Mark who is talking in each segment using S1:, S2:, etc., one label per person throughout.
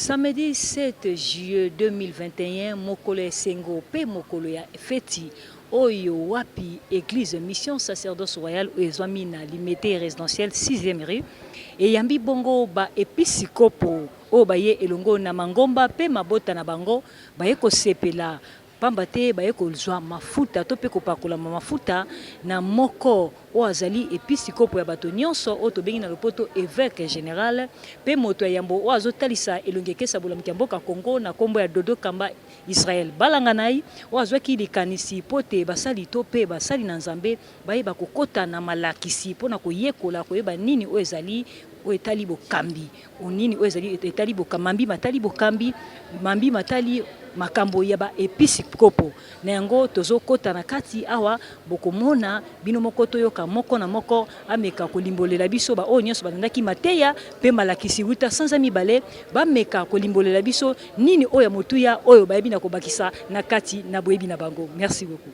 S1: Samedi 7 juillet 2021, Mokolo Sengo P Mokolo ya Feti Oyo Wapi Église Mission Sacerdoce Royal Oezwamina Limité résidentielle 6e rue et Yambi Bongo ba Episikopo o baye elongo na mangomba pe mabota na bango baye ko sepela pamba te baye kozwa mafuta to pe kopakola mafuta na moko o azali episikopo ya bato nyonso o to bengi na lopoto évêque général pe moto ya yambo o azotalisa elongekesa bolamki ya mboka Congo na kombo ya Dodo Kamba Israël balanga nai o azwaki likanisi pote basali to pe basali na Nzambe baye bakokota na malakisi pona koyekola koyeba nini o ezali o etali bokambi onini o ezali etali bokambi matali bokambi mambi matali makambo ya ba episikopo na yango tozo kota na kati awa bokomona bino moko toyoka moko na moko ameka kolimbolela biso ba o nyonso bandaki mateya pe malakisi wuta sanza mibale ba meka kolimbolela biso nini oya motuya oyo bayebi na kobakisa na kati na boyebi na bango. Merci beaucoup.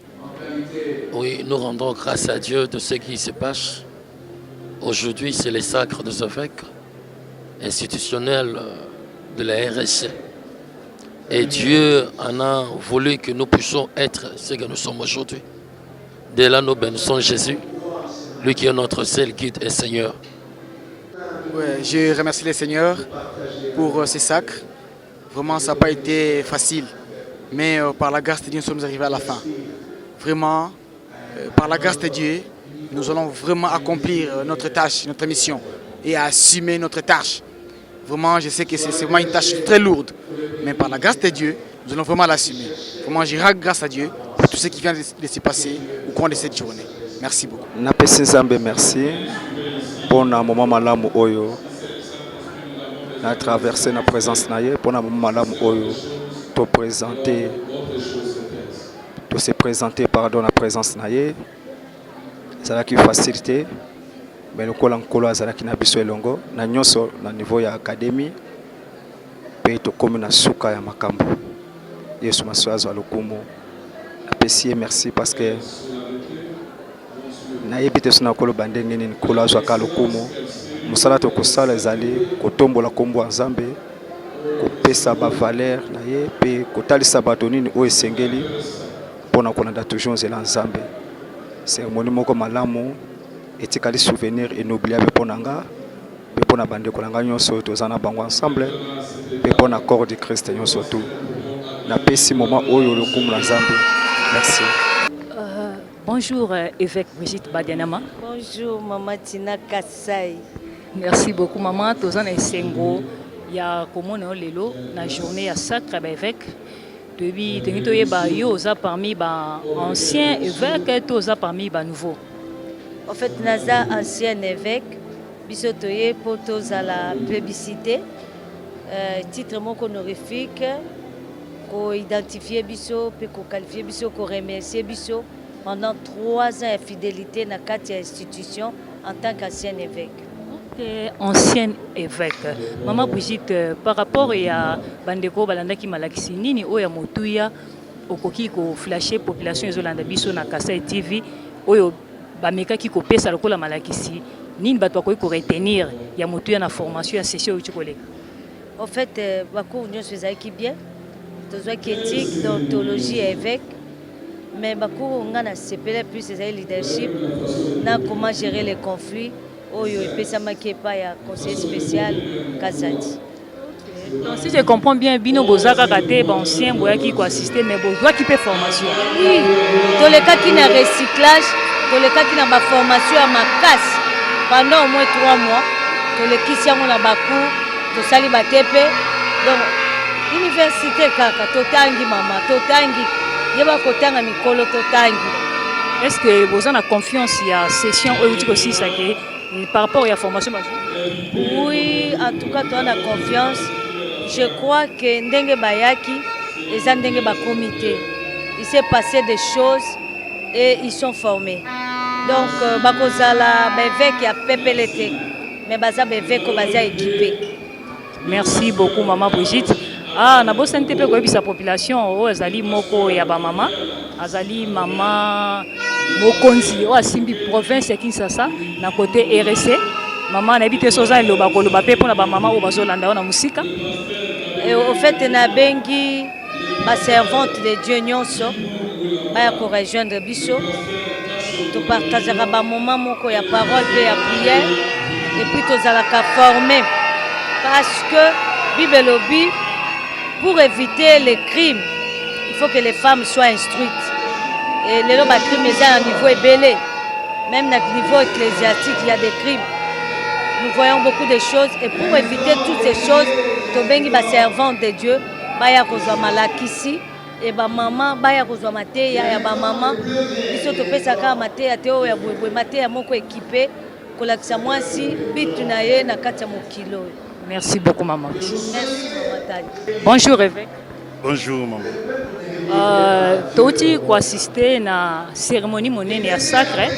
S2: Oui, nous rendons grâce à Dieu de ce qui se passe. Aujourd'hui, c'est les sacres des évêques institutionnels de la RSC. Et Dieu en a voulu que nous puissions être ce que nous sommes aujourd'hui. Dès là, nous bénissons Jésus, lui qui est notre seul guide et Seigneur.
S3: Ouais, je remercie le Seigneur pour ces sacres. Vraiment, ça n'a pas été facile. Mais par la grâce de Dieu, nous sommes arrivés à la fin. Vraiment, par la grâce de Dieu, nous allons vraiment accomplir notre tâche, notre mission et assumer notre tâche. Vraiment, je sais que c'est vraiment une tâche très lourde. Mais par la grâce de Dieu, nous allons vraiment l'assumer. Vraiment, je rends grâce à Dieu pour tout ce qui vient de se passer au cours de cette journée. Merci beaucoup.
S4: Napesi Nzambe merci pour un moment malamu oyo na traversé na présence na ye pour un moment malamu oyo to se présenter pardon na présence na ye ça qui facilité mais le kola nkolo azalaki na biso elongo na nyonso na niveau ya académie pe to komi na suka ya makambo Yesu maswazo alokumu napesi merci parce que na yebite suna kolo bandenge ni nkolo azwaka lokumu musala to kosala ezali kotombola kombo ya Nzambe kopesa ba valeur na ye pe kotalisa bato nini o esengeli pona kolanda toujours zela Nzambe cérémonie moko malamu etikali souvenir inoubliable pour nanga pe pona bandeko nanga nyonso tozana bango ensemble pe pona corps de Christ nyonso tout na pesi moment oyo lokumu na Nzambe. Merci.
S1: Bonjour évêque Brigitte Badianama.
S5: Bonjour maman Tina Kassai.
S1: Merci beaucoup maman tozana esengo ya komona lelo na journée ya sacre ba évêque. Depuis que yo za parmi ba anciens évêques toza parmi ba nouveaux.
S5: En fait, naza ancien évêque, bisotoye pour toza la plébiscité, titre mon honorifique, ko identifier biso, pe ko qualifier biso, ko remercier biso pendant 3 ans de fidélité na kati institution en tant qu'ancien évêque.
S1: Ancien évêque. Maman Brigitte, par rapport à bandeko balandaki malakisi nini oya motuya okoki ko flasher population ezolanda biso na Kasai TV oyo bameka ki ko pesa lokola malakisi nini bato ko retenir ya motuya na formation ya session uchikoleka.
S5: En fait, bakour nyonso ezaki bien. Tozwa ki éthique d'ontologie évêque mais bakour ngana sepele plus ezali leadership na comment gérer les conflits. Oyo epesamaki epai ya conseiller spécial Kazadi.
S1: Donc si je comprends bien, bino bozaka kate ancien boyaki ko assister mais bozwa ki pe formation.
S5: Oui, tolekaki na recyclage, tolekaki na ba formation ya makasi pendant au moins 3 mois. Tolekisi yango na bacours, tosali batepe. Donc université kaka totangi mama, totangi yeba kotanga mikolo totangi.
S1: Est-ce que vous avez confiance il y a session où aussi ça qui par rapport à la formation?
S5: Oui, en tout cas, tu as la confiance. Je crois que Ndenge Bayaki et Ndenge Ba comité, il s'est passé des choses et ils sont formés. Donc, Bakozala, Bevek a pépélété, mais Baza Bevek Baza équipé.
S1: Merci beaucoup, Maman Brigitte. Ah, na bo sente pe ko sa population o azali moko ya ba mama, azali mama mokonzi o asimbi province ya Kinshasa na côté RSC. Maman na bité soza loba ko loba pe pona ba mama o bazolanda na musika.
S5: Et au fait, na bengi ma servante de Dieu nyonso baya ko rejoindre biso to partager ba moment moko ya parole et ya prière et puis tozalaka formé parce que Bible lobby pour éviter les crimes il faut que les femmes soient instruites et les crimes sont à un niveau ébélé même à niveau ecclésiastique il y a des crimes. Nous voyons beaucoup de choses et pour éviter toutes ces choses, tobengi ba servante de Dieu, baya kozwa malakisi et ba maman baya kozwa mateya ya ba maman, biso topesa ka mateya te o ya bwe mateya moko équipé kolakisa mwasi bitu na ye na kati ya mokilo.
S1: Merci beaucoup maman.
S5: Merci maman Tani.
S1: Bonjour évêque.
S6: Bonjour maman.
S1: Toti ko assister na cérémonie monene ya sacre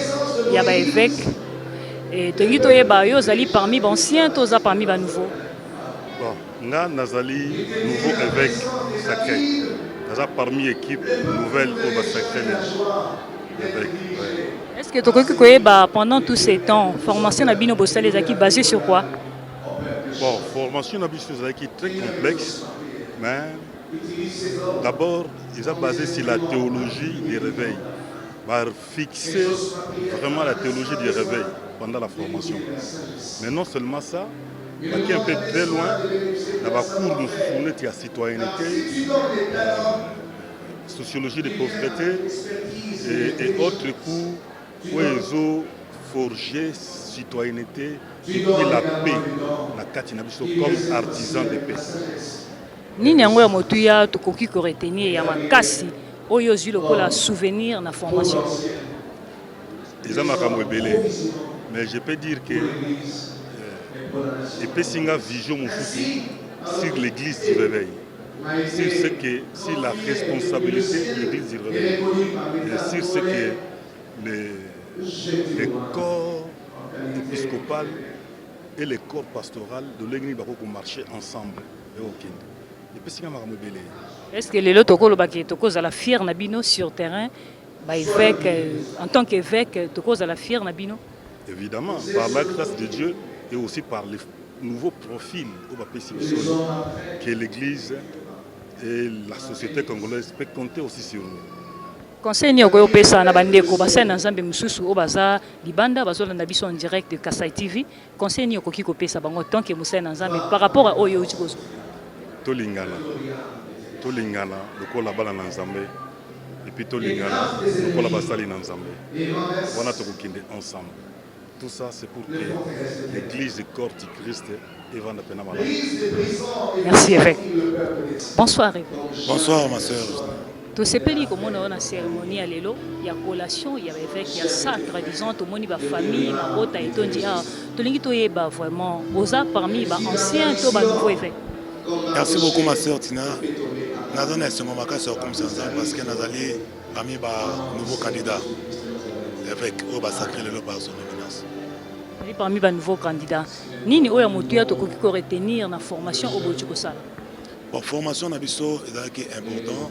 S1: ya ba évêque. Et tongi toyeba yo zali parmi anciens toza parmi ba nouveau.
S6: Bon, nga nazali nouveau évêque sacré. Naza parmi équipe nouvelle au ba sacré évêque. Ouais.
S1: Est-ce que tokoki koyeba pendant tous ces temps formation na bino bosale ezaki basée sur quoi?
S6: Bon, formation na biso ezaki très complexe, mais d'abord ils ont basé sur la théologie du réveil. Va fixer vraiment la théologie du réveil pendant la formation. Mais non seulement ça, qui est un peu très loin, dans la cours de la citoyenneté, sociologie de pauvreté et autres cours où ils ont forgé citoyenneté et puis la paix, la Katinabiso comme artisan de paix.
S1: Nini yango ya motuya tokoki ko retenir ya makasi oyo zui lokola souvenir na formation.
S6: Ils ont makambo ebele. Mais je peux dire que et Pessinga vision sur l'église du réveil, sur la responsabilité de l'église du réveil, et sur ce que les corps épiscopal et les corps pastoral de l'église vont marcher ensemble.
S1: Est-ce que les lots toko la fière nabino sur terrain, évêque en tant qu'évêque toko la fière nabino?
S6: Évidemment, par la grâce de Dieu et aussi par les nouveaux profils que l'Église et la société congolaise peuvent compter aussi sur nous.
S1: Conseil ni okoyo pesa na bandeko basana nzambe mususu o baza libanda bazolanda biso en direct de Kasai TV. Conseil ni okoki ko pesa bango tant que musana nzambe par rapport à oyo utikozo.
S6: Tolingana lokola bala na nzambe et puis tolingana lokola basali na nzambe. Wana tokokinde ensemble. Tout ça, c'est pour que l'Église corps du Christ et va malade.
S1: Merci, évêque. Bonsoir, évêque.
S6: Bonsoir, ma soeur.
S1: Tout ce pays, comme on a une cérémonie à l'élo, il y a collation, il y a évêque, il y a sacre, disons, tout le monde, la famille, ma route, et tout, dit, ah, tout le monde est vraiment, osa parmi les anciens, tout le nouveau évêque.
S7: Merci beaucoup, ma soeur Tina. Nous avons un moment comme ça, parce que nous allons parmi les nouveaux candidats. Évêque, au sacré le par son éminence.
S1: Parmi les nouveaux candidats, nini oya motuya tokoki ko retenir na formation au bout kosala.
S7: Bon, formation na biso est important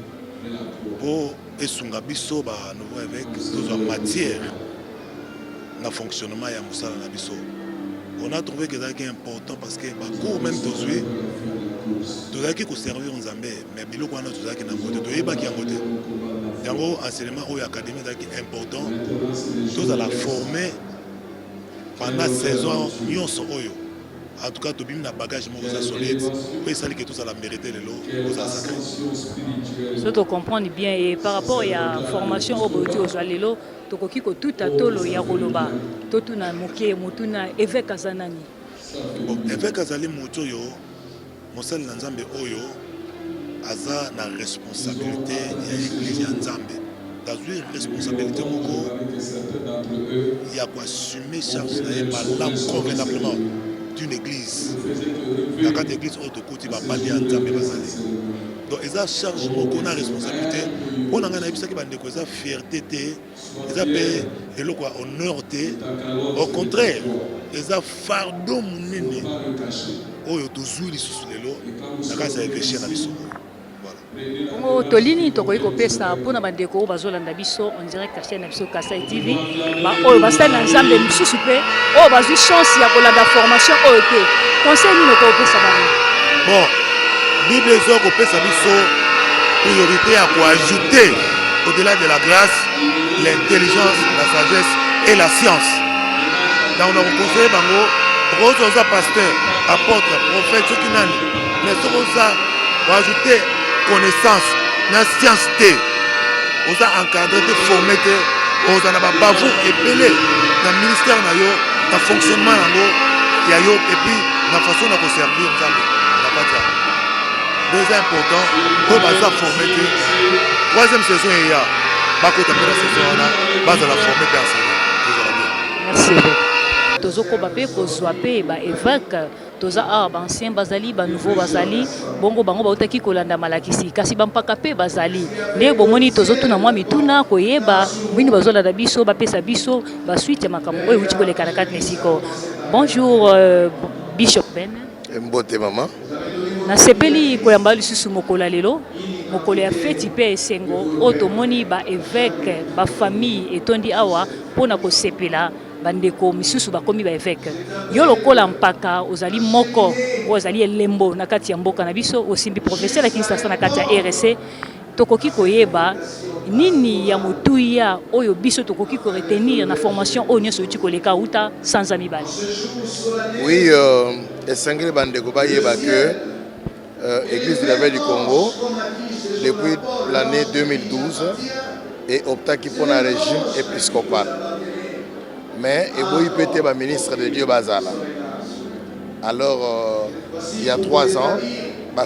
S7: pour esunga biso ba nouveau évêque dans matière na fonctionnement ya musala na biso. On a trouvé que c'est important parce que ba cours même tozui tozaki ko servir Nzambe mais biloko wana tozaki na ngote toyeba ki ngote. Yango enseignement au académie est important. Tous à la former pendant 16 ans, en tout cas, tu as un bagage solide. Et ça que tous à la mériter les lots, aux sacrés.
S1: Ce que comprendre bien et par rapport à la formation au Bodu aux Alélo, tu as tout à tolo ya roloba, tout na moké, mutuna évêque Azanani.
S7: Bon, évêque Azali Mutoyo, Monsel Nzambe Oyo, Aza na responsabilité de l'église ya Nzambe. Dans une responsabilité, il y a quoi assumer charge convenablement d'une église. Il y a quatre églises autres côté, il va pas dire Nzambe Bazali. Donc, ils ont charge, ils ont responsabilité. On a une fierté, ils ont honneur. Au contraire, ils ont fardeau. Ils ont toujours les sous-les-lots. Ils ont évêché dans les sous.
S1: Kongo tolini tokoki kopesa mpona bandeko bazolanda biso en direct chaîne na biso Kasai TV ba oyo basali na nzambe misusu pe oyo bazwi chance ya kolanda formation oyo te conseil nini okopesa bango?
S7: Bon, Bible est kopesa biso priorité à ajouter au-delà de la grâce l'intelligence, la sagesse et la science. Donc on a conseillé bango rose oza pasteur, apôtre, prophète, ce qui n'a mais ce oza ajouter connaissance, la science té, oza encadré, formé té, oza na bavou et belé dans le ministère na yo, dans le fonctionnement na yo, ya yo et puis la façon de servir nzambe na patia. Deux important, pour baza formé té. Troisième saison il y a bakota pela saison na baza la formé té enseignant.
S1: Merci beaucoup. Tozoko bape kozwa pe ba évêque toza ancien bazali ba nouveau bazali bongo bango bautaki kolanda malakisi kasi bampaka pe bazali nde bomoni tozotuna mwa mituna koyeba bini bazolanda biso bapesa biso ba suite ya makambo oyo uti koleka na kati nesiko. Bonjour Bishop Ben.
S7: Mbote mama.
S1: Na sepeli koyamba lisusu mokola lelo mokolo ya feti pe esengo oyo tomoni ba évêque ba famille etondi awa mpona kosepela bandeko misusu bakomi ba évêque yo lokola mpaka ozali moko ozali elembo na kati ya mboka na biso osimbi professeur la Kinshasa na kati ya RC tokoki koyeba nini ya motuya oyo biso tokoki ko retenir na formation oyo nyonso uti koleka uta sans amibali.
S8: Oui, esengeli bandeko bayeba que Église du Réveil du Congo depuis l'année 2012 est optaki pour un régime épiscopal. Mais il peut être ministre de Dieu Bazala. Alors, il y a 3 ans,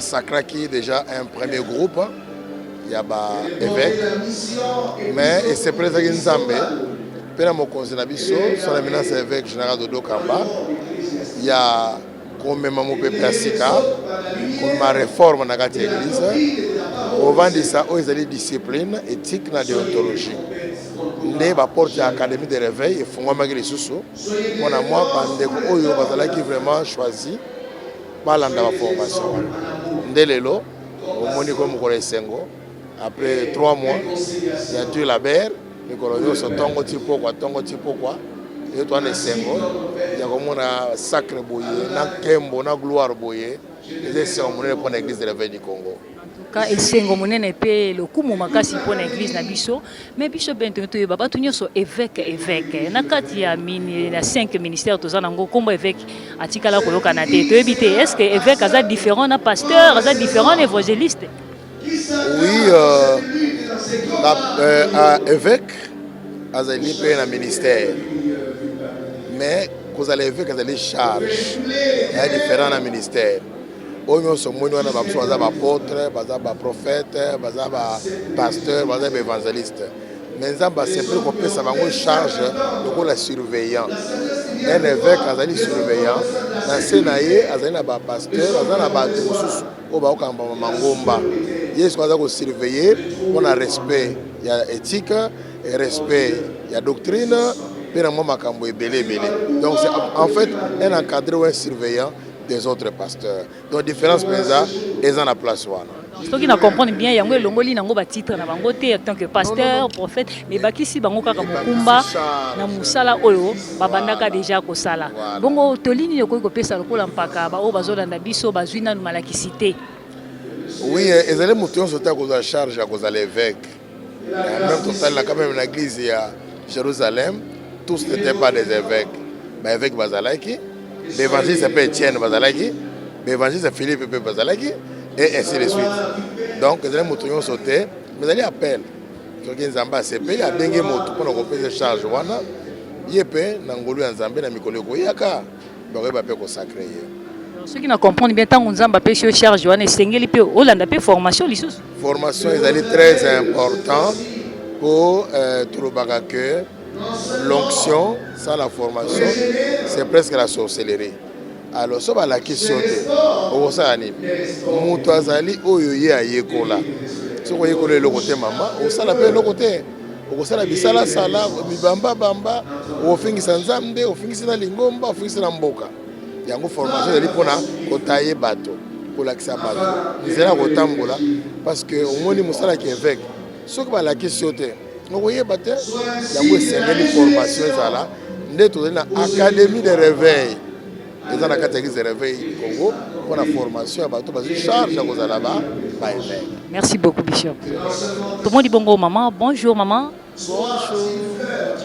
S8: Sacra qui est déjà un premier groupe, il y a évêque, mais c'est président Nzambe, pendant mon conseil d'Abisso, son éminence évêque général de Dokamba, il y a comme mon peuple Sika, comme ma réforme dans l'église, au vent de ça, ils ont des disciplines éthiques et déontologie. Nde porte l'académie de réveil et font malgré sous mon moi bandeko oyo bazala qui vraiment choisi par la formation nde lelo au moni comme Sengo après 3 mois il y a Dieu la berre le colonio so tongo tipo quoi et toi ne Sengo il y a comme un sacre boyé na kembo na gloire boyé et c'est on pour l'église de réveil du Congo.
S1: Ka esengo monene pe lokumu makasi pona église na biso mais biso bento to baba tunyo so évêque na kati ya mini na 5 ministères toza nango kombo évêque atikala koloka na te to ebite est-ce que évêque aza différent na pasteur aza différent na évangéliste?
S8: Oui, évêque azali pe na ministère mais cause l'évêque azali charge ya différent na ministère. Oyo somoni wana baso baza ba apôtre, baza ba prophète, baza ba pasteur, baza ba évangéliste. Mais nzamba c'est plus qu'on peut savoir une charge de la surveillant. Un évêque azali surveillant, na senaye azali na ba pasteur, azali na ba mususu o ba okamba mangomba. Yesu baza ko surveiller, on a respect, il y a éthique et respect, il y a doctrine, puis na makambo ebele. Donc c'est en fait un encadré ou un surveillant des autres pasteurs. Donc différence penza est en la place wana.
S1: Ce qui na comprendre bien yango elongoli nango ba titre na bango te en tant que pasteur, prophète, mais bakisi bango kaka mokumba na musala oyo babandaka déjà ko sala. Bongo tolini yoko ko pesa lokola mpaka ba o bazolanda biso bazwina na malakisité.
S8: Oui, ezale mution sota ko za charge à cause l'évêque. Même total là quand même l'église à Jérusalem, tous n'étaient pas des évêques. Mais évêque bazalaki l'évangile c'est Étienne Bazalaki, l'évangile c'est Philippe Bazalaki, et ainsi de suite. Donc, les gens ont sauté, mais ils appellent. Ceux qui ont c'est payé à Bengue Moto pour nous payer charge. Il y a peu, Nangolu en Zambie, dans Mikolo Koyaka, donc il va pas consacrer.
S1: Ceux qui ne comprennent bien, tant qu'on Zamba paye sur charge, on est singeli peu, Hollande paye formation, l'issous.
S8: Formation est très important pour tout le bagage. L'onction, sans la formation, c'est presque la sorcellerie. Alors, ça va la question de Osani. Moutazali, Oyoye à Yekola. Si vous voyez le côté maman, on s'en appelle le côté. On s'en appelle Sala Sala, Bamba Bamba, on finit sans Zamde, on finit sans Lingomba, on finit sans Mboka. Il y a une formation de l'Ipona, on taille bateau, pour l'accès à bateau. Ils sont là au Tambola, parce que au moins, ils sont là qui est évêque. Ce qui va la question de vous voyez, il y a une formation là. Nous sommes dans l'Académie de réveil. Nous sommes dans l'Académie de réveil du Congo. pour la formation, il charge à cause de là-bas.
S1: Merci beaucoup, Bishop. Tout le monde dit bonjour, maman. Bonjour, maman.
S9: Bonjour.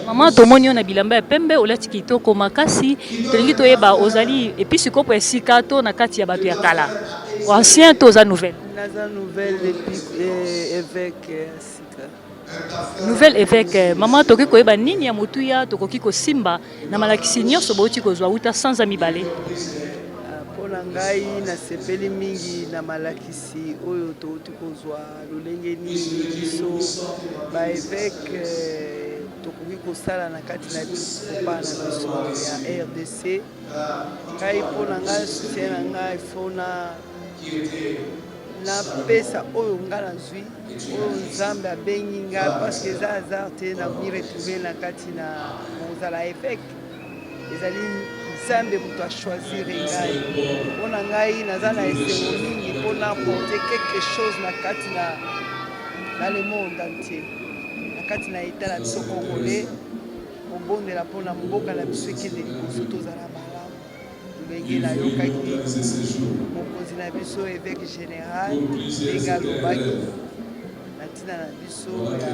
S1: Maman, tout le monde dit bilamba pembe olati kitoko makasi. Telingi toyeba ozali et puis sikopo esika to na kati ya batu ya kala. Ancien to za nouvelle.
S9: Naza nouvelle évêque sika.
S1: Nouvelle évêque, maman toki koyeba nini ya mutuya tokoki ko simba na malakisi nyonso bauti kozwa uta sans amibale.
S9: Pona ngai na sepeli mingi na malakisi oyo touti kozwa lolenge nini biso ba évêque tokoki kosala na kati na biso pa na biso ya RDC. Ngai pona ngai soutien na ngai fona na pesa oyo nga nazwi oyo nzambe abengi ngai parce que eza hasard te na retrouver na kati na kozala évêque ezali nzambe moto achoisir ngai mpona ngai naza na esengo mingi mpona apporter quelque chose na kati na le monde entier na kati na eta na biso congolais kobondela mpona mboka na biso ekende liboso tozala malamu ndenge nayokaki mokonzi na biso évêque général ndenge alobaki na ntina na biso ya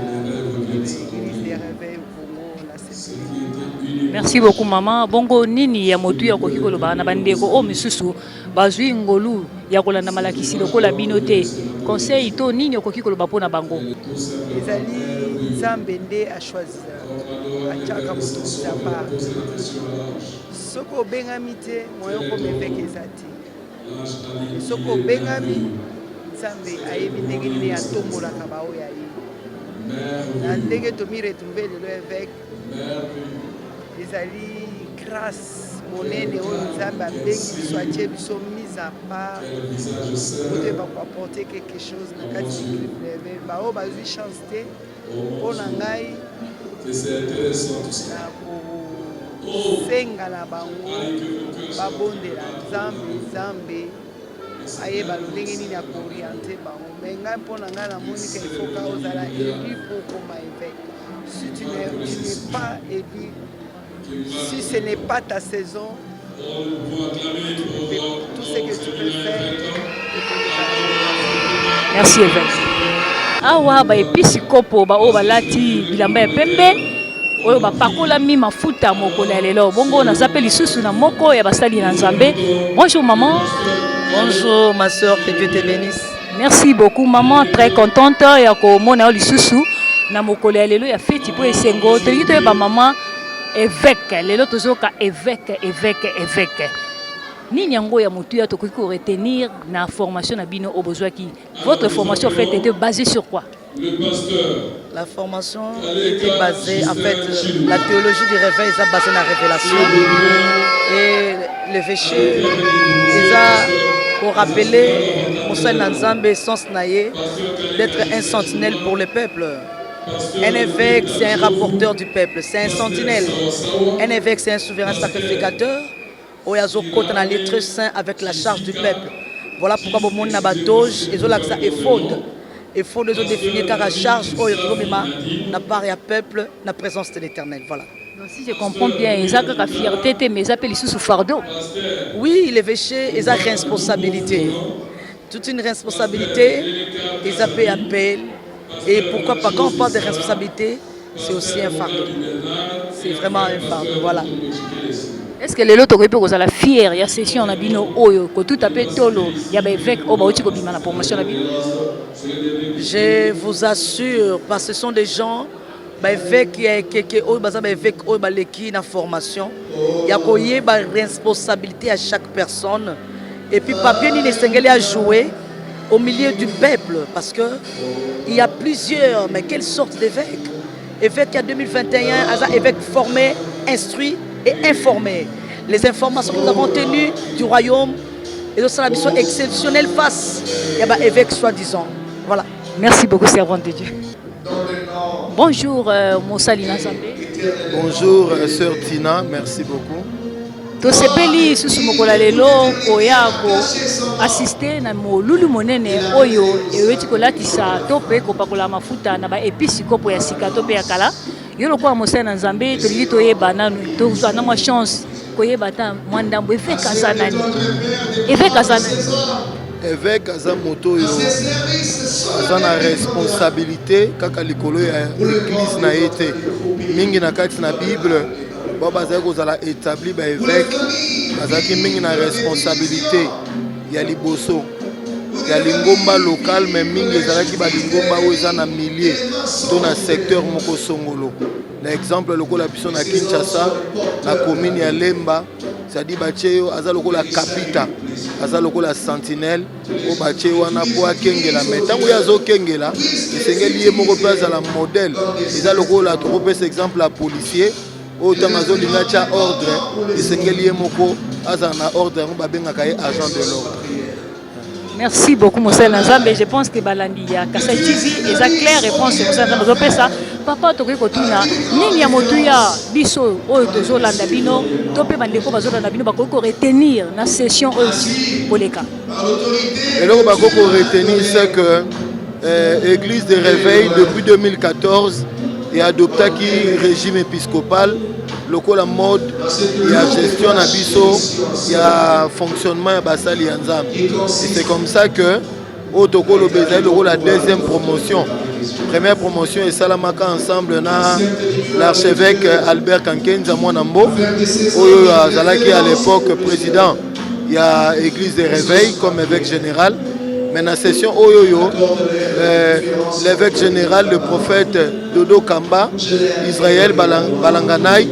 S9: église des réveils au Congo na sepeli.
S1: Merci beaucoup maman. Bongo nini ya motu ya koki koloba na bandeko o misusu bazwi ngolu ya kolanda malakisi lokola bino te. Conseil to nini okoki koloba pona bango?
S9: Ezali nzambe nde achoisir atiaka moto mizapa soki obengami te moyo komeveke eza te soki obengami nzambe ayebi ndenge nini atombolaka baoyo aye na ndenge tomi retrouve lelo évêque ezali grâce monene oyo nzambe abengi biso atie biso mise à part ote bakoapporte quelque chose na kati ya baoyo bazwi chance te mpona ngai na kosenga na bango babondela nzambe ayeba ndenge nini akooriente bango me ngai mpona ngai namoni ke ifoka ozala élu pour koma évêque si tu n'es pas élu si ce n'est pas ta saison tout ce que tu peux faire.
S1: Merci évêque. Awa ba episi kopo ba o balati bilamba ya pembe oyo bapakola mi mafuta mokolo ya lelo bongo na zape lisusu na moko ya basali na nzambe. Bonjour maman.
S9: Bonjour ma soeur, que Dieu te bénisse.
S1: Merci beaucoup maman, très contente ya ko mona o lisusu na mokolo ya lelo ya feti po esengo tolingi toyeba maman évêque lelo tozoka évêque. Nini yango ya mutu ya tokoki ko retenir na formation na bino au besoin qui votre formation en fait était basée sur quoi?
S9: La formation était basée en fait la théologie du réveil est basée sur la révélation et l'évêché pour rappeler au sein d'Anzambe sens naïe d'être un sentinelle pour le peuple. Un évêque c'est un rapporteur du peuple, c'est un sentinelle. Un évêque c'est un souverain sacrificateur. Oyazo côté dans les très saints avec la charge du peuple. Voilà pourquoi bon monde n'a pas doge et ça est faute. Et faut de définir car la charge n'a pas à peuple la présence de l'Éternel. Voilà.
S1: Donc, si je comprends bien, ils ont la fierté mais ils appellent sous fardeau.
S9: Oui, l'évêché ils ont responsabilité. Toute une responsabilité, ils appellent. Et pourquoi pas quand on parle de responsabilité, c'est aussi un fardeau. C'est vraiment un fardeau. Voilà.
S1: Est-ce que les autres peuvent la fière, il y a session na bino oyo ko tout appelé tolo, il y a évêque au bauti ko bima na promotion na bino.
S9: Je vous assure parce que ce sont des gens évêque qui au bazaba évêque au baleki na formation, il y a koyé ba responsabilité à chaque personne et puis papier ni sengeli à jouer au milieu du peuple parce que il y a plusieurs mais quelle sorte d'évêque? Évêque en 2021, un évêque formé, instruit et informé. Les informations que nous avons tenues du royaume et de sa mission exceptionnelle face à l'évêque soi-disant. Voilà.
S1: Merci beaucoup, servante de Dieu. Bonjour, Moussali Nazambe.
S10: Bonjour, sœur Tina, merci beaucoup.
S1: Tosepeli susu mokola lelo koya ko assister na molulu monene oyo eweti kolatisa tope kopakola mafuta na ba episikopo ya sika tope ya kala. Yo lokwa mosana Nzambe tolingi toyeba nanu tozwa na chance koyeba ta mwandambo évêque azanani. Évêque azanani.
S10: Évêque aza moto yo aza na responsabilité kaka likolo ya église na été mingi na kati na Bible ba bazali kozala établi ba évêque bazaki mingi na responsabilité ya liboso ya lingomba local mais mingi ezalaki ba lingomba oyo eza na millier to na secteur moko songolo na exemple lokola biso na Kinshasa na commune ya Lemba c'est-à-dire bacheyo aza lokola capita aza lokola sentinelle o bache wana po akengela mais tango yazo kengela esengeli ye moko pe azala modèle eza lokola tropesa exemple la policier o tamazo linga cha ordre esengeli ye moko azala na ordre ngo babengaka ye agent de l'ordre.
S1: Merci beaucoup Monseigneur Nzambe. Je pense que balandi ya Kasai TV eza claire réponse Monseigneur Nzambe pesa papa tokoki kotuna nini ya motu ya biso oyo tozolanda bino to pe bandeko bazolanda bino bakoki retenir na session oyo poleka.
S10: Eloko bakoki retenir c'est que Église de Réveil depuis 2014 et adopté qui régime épiscopal lokola mode ya gestion na biso ya fonctionnement ya basali ya Nzambe. C'est comme ça que otokolo bezali lokola deuxième promotion. Première promotion et salamaka ensemble na l'archevêque Albert Kankenza Mwanambo oyo azalaki à l'époque président ya Église de Réveil comme évêque général. Mais dans la session Oyoyo, l'évêque général, le prophète Dodo Kamba, Israël Balanganay,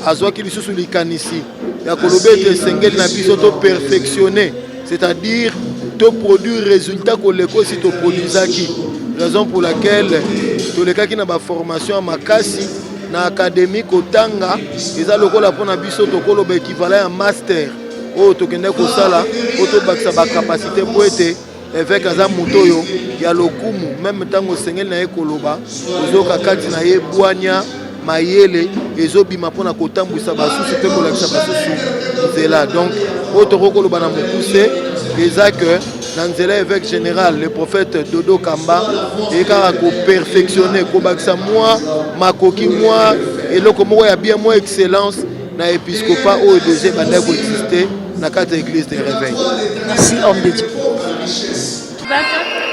S10: a zoa qui lui sous l'ikanisi. Il y a kolobé sengel na biso to perfectionner, c'est-à-dire to produire résultat que l'école si to produisaki. Raison pour laquelle tous les cas qui n'a pas formation à Makasi, na académie Kotanga, ils ont le rôle pour na biso to kolobe équivalent à master. Oh to kende ko sala, auto baksa ba capacité pour être évêque aza motoyo ya lokumu même tango sengel na ekoloba ozoka kati na ye bwanya mayele ezobima pona kotambwisa basusu pe kolakisa basusu nzela donc otoko koloba na mokuse eza que na nzela évêque général le prophète Dodo Kamba ekaka ko perfectionner ko bakisa moi makoki moi eloko moko ya bien moi excellence na épiscopat o déjà banda ko exister na kati ya église de Réveil.
S1: Merci homme de Dieu.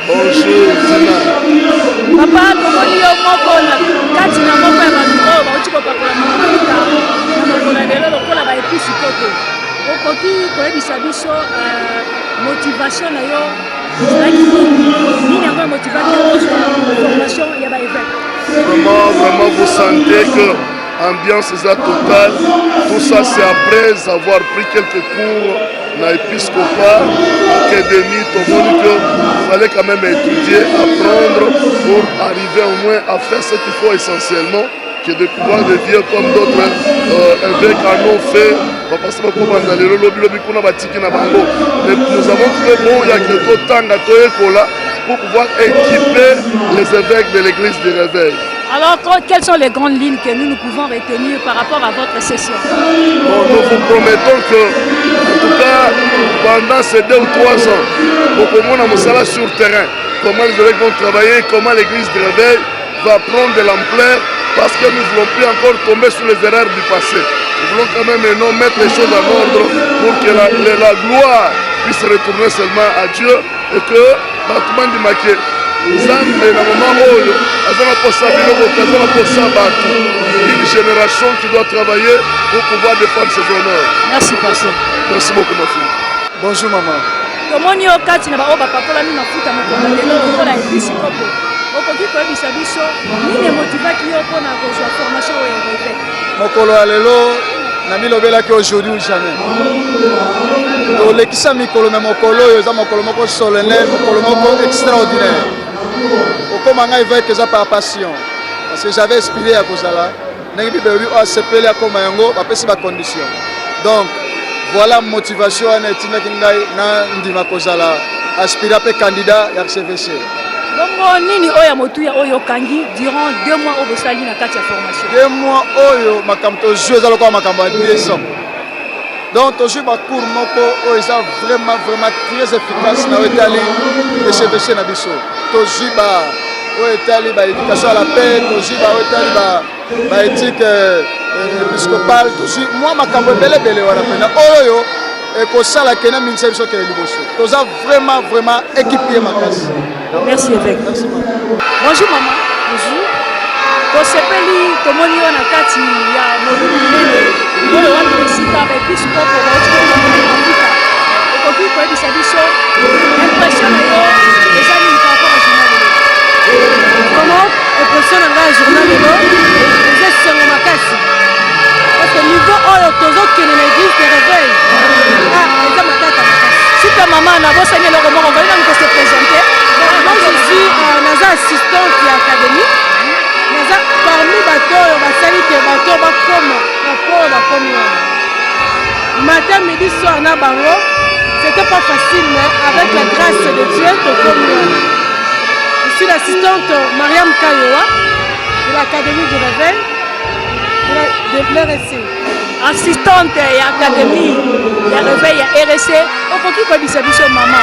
S10: Bonjour Zina.
S1: Papa tomoni yo moko na kati na moko ya bantu oyo bauti kopakola mafuta na mokolo lelo lokola baepisi kote okoki koyebisa biso motivation na yo ezalaki nini yango motivation formation ya baévêque.
S11: Vraiment vous sentez que ambiance est totale. Tout ça c'est après avoir pris quelques cours dans l'épiscopat, académie, tout le monde qu'il fallait quand même étudier, apprendre pour arriver au moins à faire ce qu'il faut essentiellement, que de pouvoir devenir comme d'autres évêques en ont fait. Parce que nous avons trouvé bon, il y a que d'autres pour pouvoir équiper les évêques de l'église du Réveil.
S1: Alors, quelles sont les grandes lignes que nous pouvons retenir par rapport à votre session?
S11: Bon, nous vous promettons que, en tout cas, pendant ces 2 ou 3 ans, nous pouvons nous aller sur le terrain. Comment les évêques vont travailler, comment l'église du Réveil va prendre de l'ampleur, parce que nous ne voulons plus encore tomber sur les erreurs du passé. Nous voulons quand même mettre les choses en ordre pour que la gloire puisse retourner seulement à Dieu et que Batman du Maquet. Zambé na moment oyo azana posa biloko azana posa bato une génération qui doit travailler pour pouvoir défendre ses honneurs.
S1: Merci pasteur.
S11: Merci beaucoup ma fille.
S10: Bonjour maman.
S1: Tomoni yo kati na ba papola mi mafuta mokolo lelo lokola ebisi kopo okoki koyebisa biso nini motivaki yo mpona kozwa formation oyo évêque.
S4: Mokolo ya lelo na milobelaki aujourd'hui ou jamais tolekisa mikolo na mokolo oyo eza mokolo moko solennel mokolo moko extraordinaire. Okoma nga évêque eza par passion parce que j'avais inspiré à kozala ndenge bible elobi oyo asepeli akoma yango bapesi bacondition donc voilà motivation wana etindaki ngai na ndima kozala aspiré mpe candidat ya archevêché.
S1: Bongo nini oyo motuya oyo kangi durant 2 mois au bosali na kati ya formation?
S4: 2 mois oyo makambo tozwi eza lokola makambo ya liaison donc tozwi bacours moko oyo eza vraiment très efficace na oyo etali échevêché na biso tozwi oyo etali baéducation à la paix tozwi oyo etali
S10: baéthique épiscopale tozwi mwa makambo ebelebele wana mpena oyo ekosala kena minisa biso kele liboso toza vraiment équipier makasi.
S1: Merci évêque. Bonjour maman. Bonjour. Tosepeli tomoni yo na kati ya molungu oyo wana esika baepiskopo baotikolaaafrika okoki koyebisa biso impression na yo eza nini par rapport a journal lelo?
S12: Vraiment impression na ngai ya journal lelo eza esengo makasi parce que niveau oyo tozokende na église de réveil eza matata makasi.
S1: Super maman nabosani eloko moko ngoli nani kose présente.
S12: Moi je suis naza assistante ya académie naza parmi bato oyo basali ke bato bakoma baporo bakomi wana matin midi soir na bango. C'était pas facile mais avec la grâce de Dieu tokomi wana. Je suis l'assistante Mariam Kayowa de l'académie du réveil de l'RSC.
S1: Assistante ya académie ya réveil ya RSC okoki koyebisa biso mama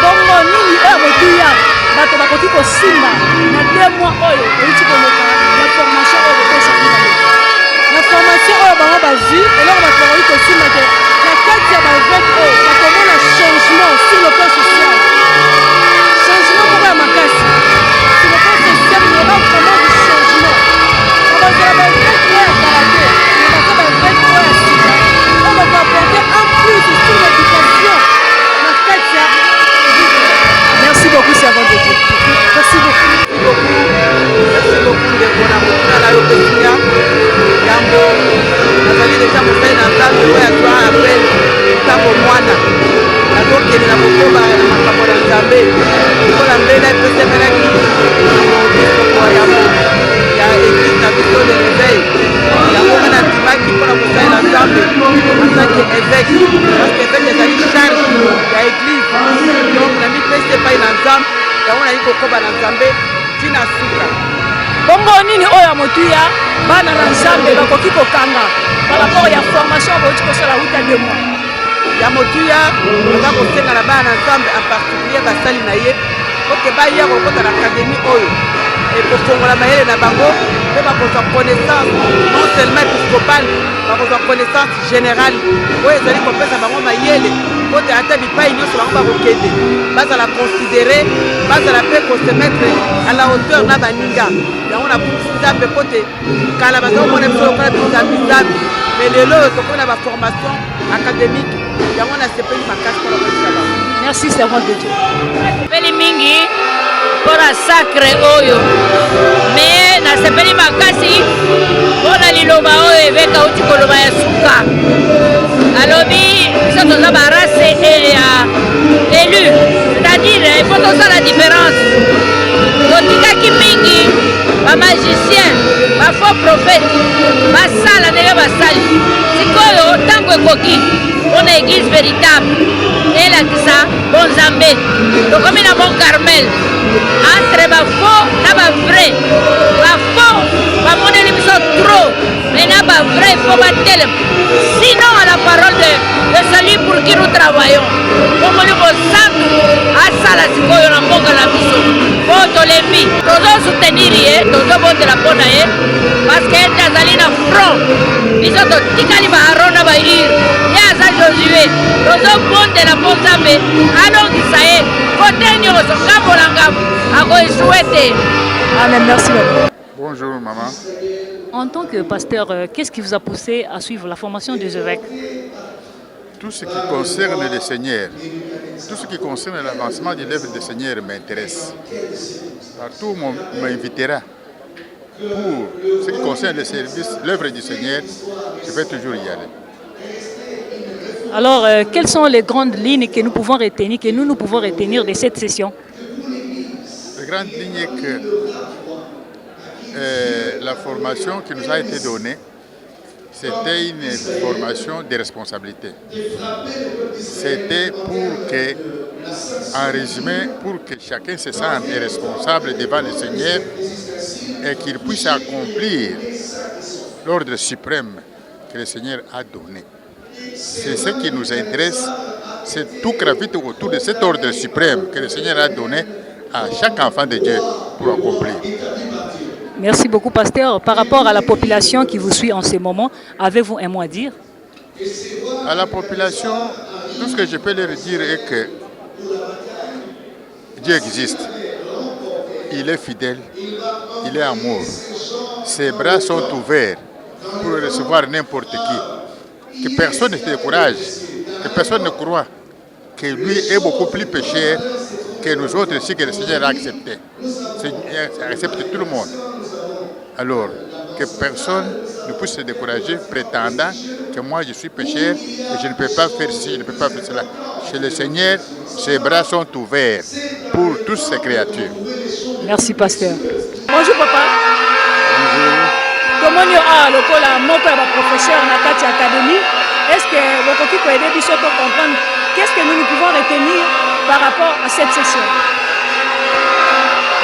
S1: bongo nini oyo motuya bato bakoki kosimba na 2 mois oyo outi koloka na formation oyo bopesaki bango
S12: na formation oyo bango bazwi eloko bato bakoki kosimba te na kati ya baevêque oyo bakomona changement sur le plan social changement moko ya makasi sur le plan social il y aura vraiment du changement bakozala baevêque oyo ya kala te mais baza baevêque oyo ya sika oyo bakoapporte en plus sur l'éducation na kati ya.
S1: Merci beaucoup, servant de Dieu. Merci beaucoup.
S9: Merci beaucoup de mon amour. La Yopesia, Yambo, Nazali de Tamofei, Nazali, Oya, Appel, Tambo Moana. Nazali de la Mokoba, Makamola Zambe. Pour la Mbela, il peut se faire qui Yambo. Il y a église la mission de réveil. Yambo, on a dit qui pour la Moussaï, la Zambe. En tant qu'évêque, parce que l'évêque est allé charge de l'église. Donc, la mission, c'est pas une ensemble. Yango na kokoba na Nzambe tina suka.
S1: Bongo nini oyo ya motuya bana na Nzambe bakoki kokanga par rapport ya formation bauti kosala uta 2 mois.
S9: Ya motuya oza kosenga na bana na Nzambe en particulier basali na ye oke baya kokota na académie oyo ekofongola mayele na bango mpe bakozwa connaissance non seulement épiscopale bakozwa connaissance générale oyo ezali kopesa bango mayele kote ata bipai nyonso bango bakokende bazala considéré bazala mpe kosemettre à la hauteur na baninga yango na bungisi Nzambe kote kala bazakomona biso lokola bizambi mais lelo oyo tokomi na baformation académique yango nasepeli makasi mpona koyisa bango.
S1: Merci servant de Dieu.
S13: Nasepeli mingi mpona sacre oyo mais nasepeli makasi mpona liloba oyo eveka uti koloba ya suka alobi biso toza barase ya élu c'est-à-dire il faut tosala différence totikaki mingi bamagicien bafaux prophète basala ndenge basali sikoyo ntango ekoki mpona église véritable elakisa bon Nzambe tokomi na bon Carmel entre bafaux na bavrai bafaux bamoneli biso trop mais na bavrai fo batelema sinon à la parole de salut pour qui nous travaillons omoni kosantu asala sikoyo na mboka na biso po tolembi tozosoutenir ye tozobondela mpo na ye parce que ete azali na front biso totikali baaron na bair ye aza josue tozobondela mpo Nzambe alongisa ye kote nyonso ngambo na ngambo akoesue te.
S1: Amen, merci beaucoup.
S14: Bonjour maman.
S1: En tant que pasteur, qu'est-ce qui vous a poussé à suivre la formation des évêques?
S14: Tout ce qui concerne le Seigneur, tout ce qui concerne l'avancement de l'œuvre du Seigneur m'intéresse. Partout on m'invitera. Pour ce qui concerne le service, l'œuvre du Seigneur, je vais toujours y aller.
S1: Alors, quelles sont les grandes lignes que nous pouvons retenir, que nous pouvons retenir de cette session?
S14: La grande ligne est que la formation qui nous a été donnée, c'était une formation de responsabilité. C'était pour que, en résumé, pour que chacun se sente responsable devant le Seigneur et qu'il puisse accomplir l'ordre suprême que le Seigneur a donné. C'est ce qui nous intéresse, c'est tout gravite autour de cet ordre suprême que le Seigneur a donné à chaque enfant de Dieu pour accomplir.
S1: Merci beaucoup, pasteur. Par rapport à la population qui vous suit en ce moment, avez-vous un mot à dire?
S14: À la population, tout ce que je peux leur dire est que Dieu existe. Il est fidèle, il est amour. Ses bras sont ouverts pour recevoir n'importe qui. Que personne ne se décourage, que personne ne croit que lui est beaucoup plus pécheur que nous autres ici, que le Seigneur a accepté. Il accepte tout le monde. Alors, que personne ne puisse se décourager prétendant que moi je suis pécheur et je ne peux pas faire ci, je ne peux pas faire cela. Chez le Seigneur, ses bras sont ouverts pour toutes ces créatures.
S1: Merci, pasteur. Bonjour, papa.
S14: Bonjour.
S1: Comment nous avons le professeur dans la académie? Est-ce que vous pouvez aider à comprendre qu'est-ce que nous pouvons retenir par rapport à cette session?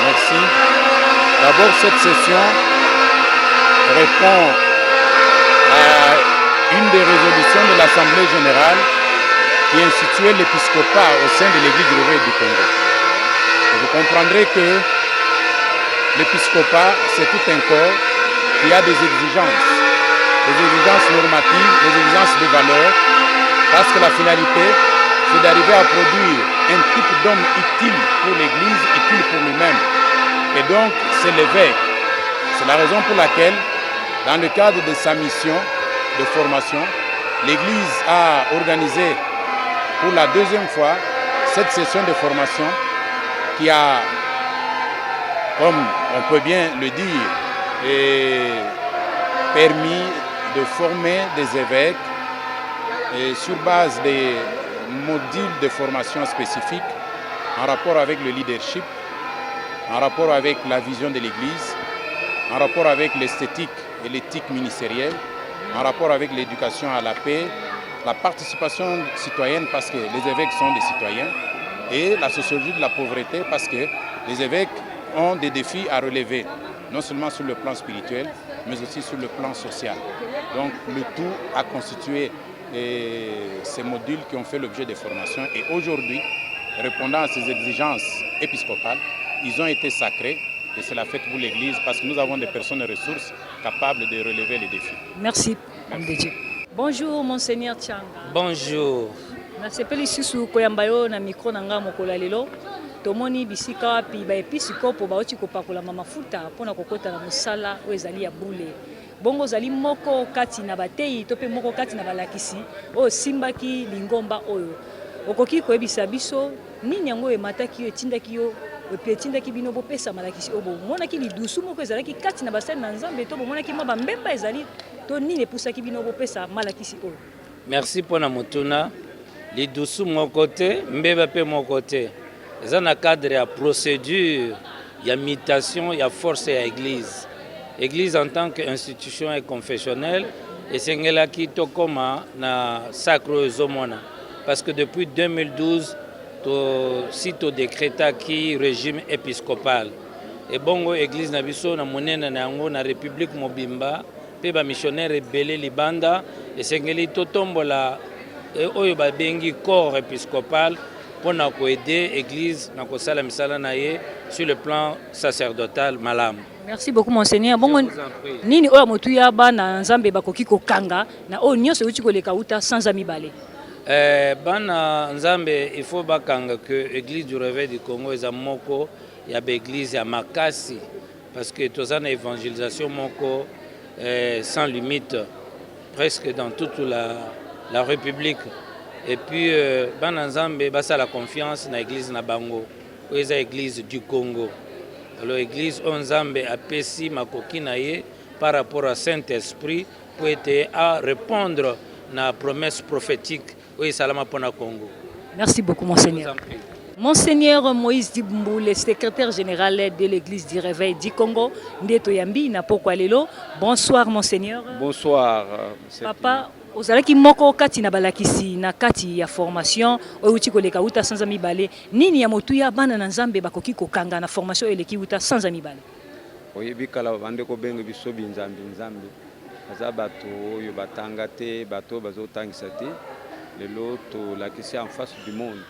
S15: Merci. D'abord, cette session répond à une des résolutions de l'Assemblée générale qui instituait l'épiscopat au sein de l'Église du Réveil du Congo. Et vous comprendrez que l'épiscopat, c'est tout un corps qui a des exigences normatives, des exigences de valeurs, parce que la finalité, c'est d'arriver à produire un type d'homme utile pour l'Église, utile pour lui-même. Et donc, c'est l'évêque. C'est la raison pour laquelle, dans le cadre de sa mission de formation, l'Église a organisé pour la deuxième fois cette session de formation qui a, comme on peut bien le dire, permis de former des évêques et sur base des modules de formation spécifiques en rapport avec le leadership, en rapport avec la vision de l'Église, en rapport avec l'esthétique et l'éthique ministérielle, en rapport avec l'éducation à la paix, la participation citoyenne parce que les évêques sont des citoyens et la sociologie de la pauvreté parce que les évêques ont des défis à relever, non seulement sur le plan spirituel, mais aussi sur le plan social. Donc le tout a constitué ces modules qui ont fait l'objet des formations et aujourd'hui, répondant à ces exigences épiscopales, ils ont été sacrés et c'est la fête pour l'Église parce que nous avons des personnes ressources capables de relever les défis.
S1: Merci, homme de Dieu. Bonjour, Monseigneur Tchanga.
S16: Bonjour.
S1: Nasepeli susu koyamba yo na micro na nga mokolo lelo. Tomoni bisika wapi ba episikopo baoti kopakola mafuta mpona kokota na mosala oyo ezali ya bule. Bongo zali moko kati na batei to pe moko kati na balakisi oyo simbaki lingomba oyo. Okoki koyebisa biso nini yango emataki yo etindaki yo epi etindaki bino bopesa malakisi oyo bomonaki lidusu moko ezalaki kati na basali na Nzambe to bomonaki mwa bambemba ezali to nini epusaki bino bopesa malakisi oyo.
S16: Merci mpona motuna. Lidusu moko te mbeba pe moko te. Eza na cadre ya procédure ya mutation ya force ya église. Église en tant qu'institution et confessionnelle esengelaki tokoma na sacre ezomona parce que depuis 2012 si to décrétaki régime épiscopal et bongo église na biso na monene na yango na république mobimba pe ba missionnaire ebele libanda esengeli totombola oyo babengi corps épiscopal pour aider l'église na kosala misala na ye sur le plan sacerdotal malamu.
S1: Merci beaucoup monseigneur. Bongo nini oyo motuya bana Nzambe bakoki kokanga na oyo nyonso uti koleka uta sans amibale.
S16: Bana Nzambe il faut bakanga que l'église du Réveil du Congo eza moko ya ba église ya makasi parce que tozana évangélisation moko sans limite presque dans toute la République. Et puis, Bananzambe basa la confiance dans l'église na bango, l'église du Congo. Alors l'église Onzambe a pesi makoki na ye par rapport à Saint-Esprit pour être à répondre na promesse prophétique au salama pona Congo.
S1: Merci beaucoup monseigneur. Monseigneur Moïse Dibumbu, le secrétaire général de l'église du Réveil du Congo, Ndeto Yambi na pokwa lelo. Bonsoir monseigneur.
S15: Bonsoir.
S1: Papa ozalaki moko kati na balakisi na kati ya formation outi koleka uta sans amibale nini ya motuya bana na Nzambe bakoki kokanga na formation eleki uta sans amibale.
S15: Oyebikala bande ko benga biso binzambi nzambe aza bato oyo batanga te bato bazotangisa te lelo to lakisi en face du monde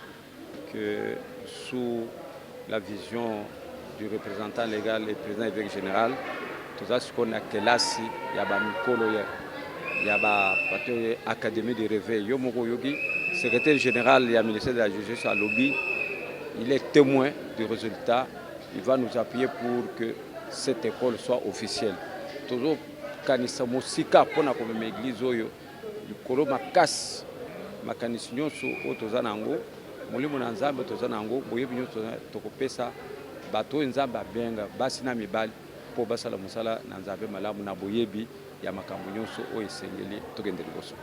S15: que sous la vision du représentant légal et président évêque général toza sikoyo na kelasi ya bamikolo ya bato académie de réveil. Yo moko yogi secrétaire général du ministère de la justice à Lobby, il est témoin du résultat. Il va nous appuyer pour que cette école soit officielle. Toujours kanisa mosika pona ko meme église oyo likolo makasi makanisi nyonso oyo toza nango molimo na nzambe toza nango boyebi nyonso tokopesa bato oyo nzambe abenga basi na mibali mpo basala mosala na nzambe malamu na boyebi ya makambo nyonso oyo esengeli tokende liboso.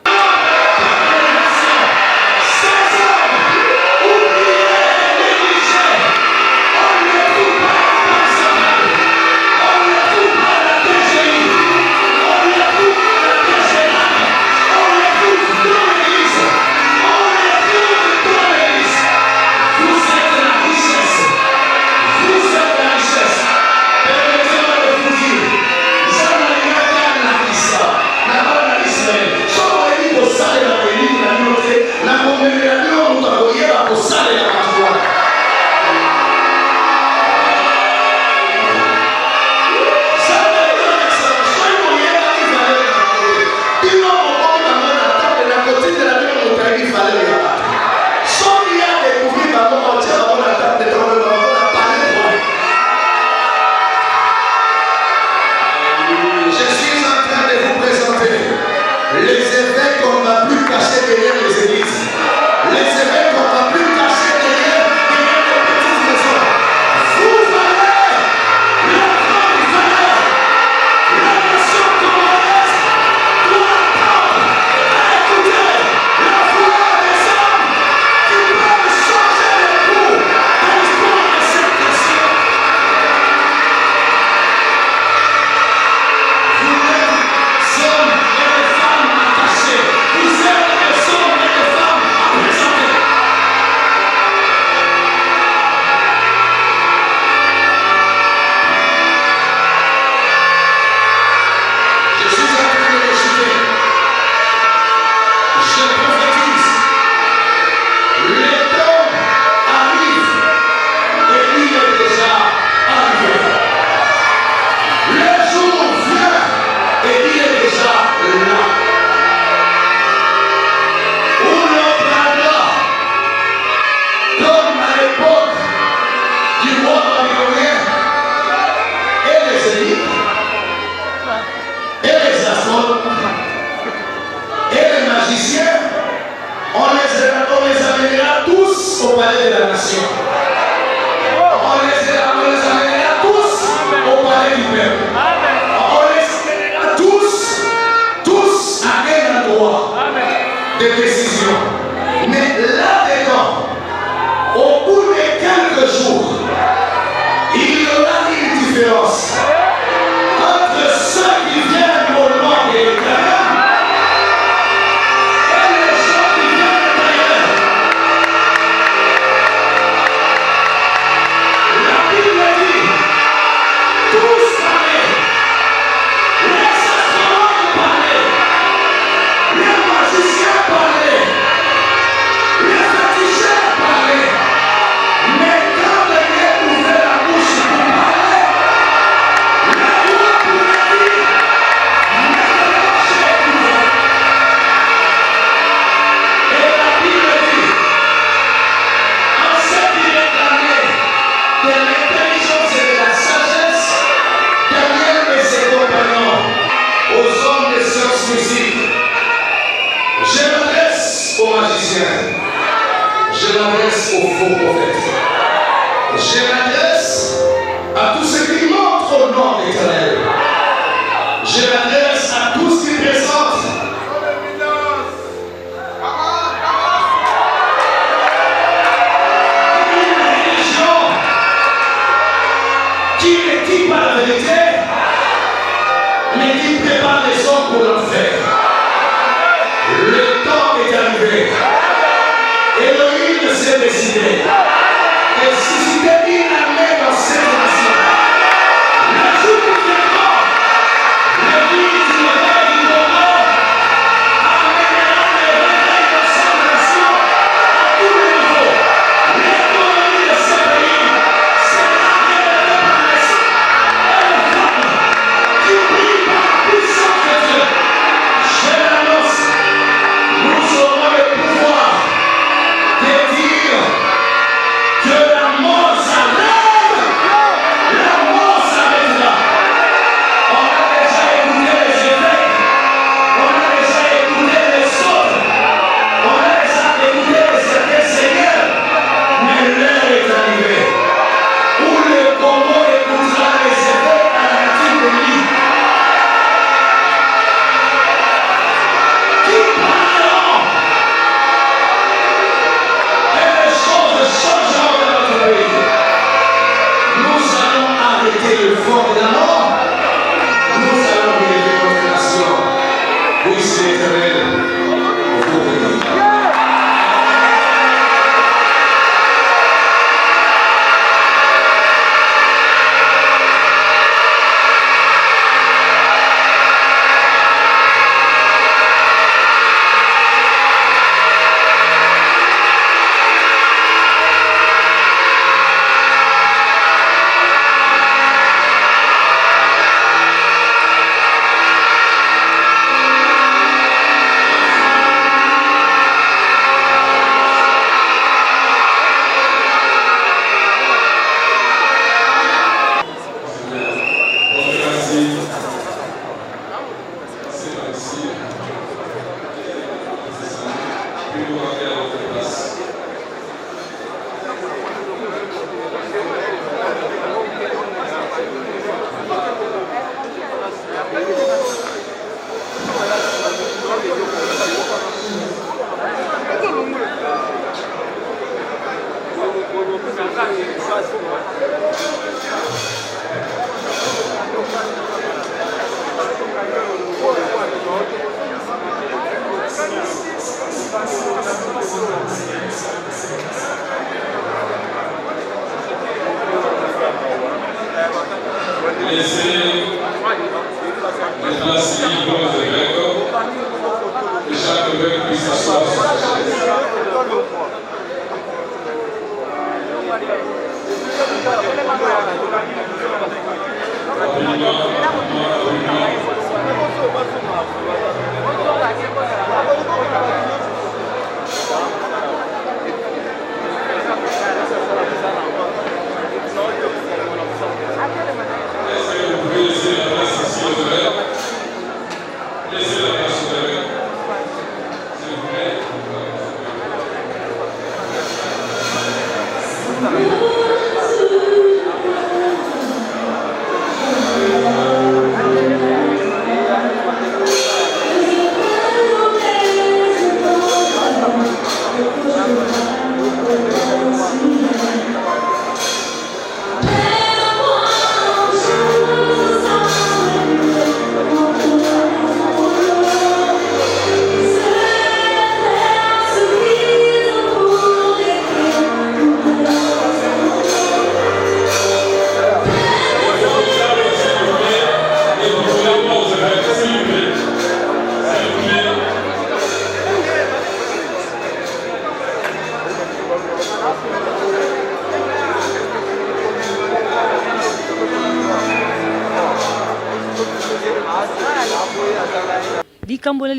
S17: Qui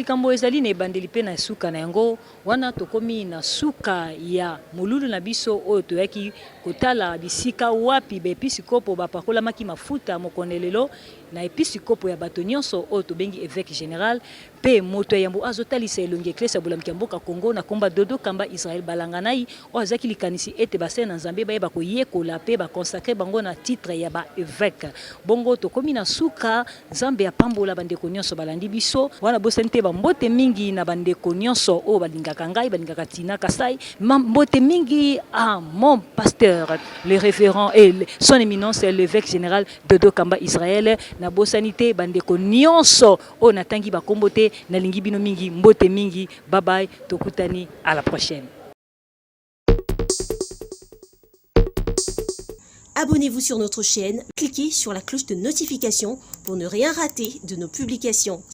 S1: likambo ezali na ebandeli mpe na suka na yango wana tokomi na suka ya molulu na biso oyo toyaki kotala bisika wapi baepisikopo bapakolamaki mafuta mokonelelo na episikopo ya bato nyonso oyo tobengi évêque général pe moto ya yambo azotalisa elongi eklesi ya bolamiki ya mboka Congo na komba Dodo Kamba Israel Balanganai oyo azaki likanisi ete basene na Nzambe bayeba koyekola pe bakonsakre bango na titre ya ba évêque bongo tokomi na suka Nzambe apambola bandeko nyonso balandi biso wana bosani te bambote mingi na bandeko nyonso oyo balingaka ngai balingaka Tina Kasai mbote mingi à mon pasteur le révérend et son éminence l'évêque général Dodo Kamba Israel na bosanité bandeko nyonso o natangi bakombo te na lingi bino mingi mbote mingi bye bye tokutani à la prochaine.
S17: Abonnez-vous sur notre chaîne, cliquez sur la cloche de notification pour ne rien rater de nos publications.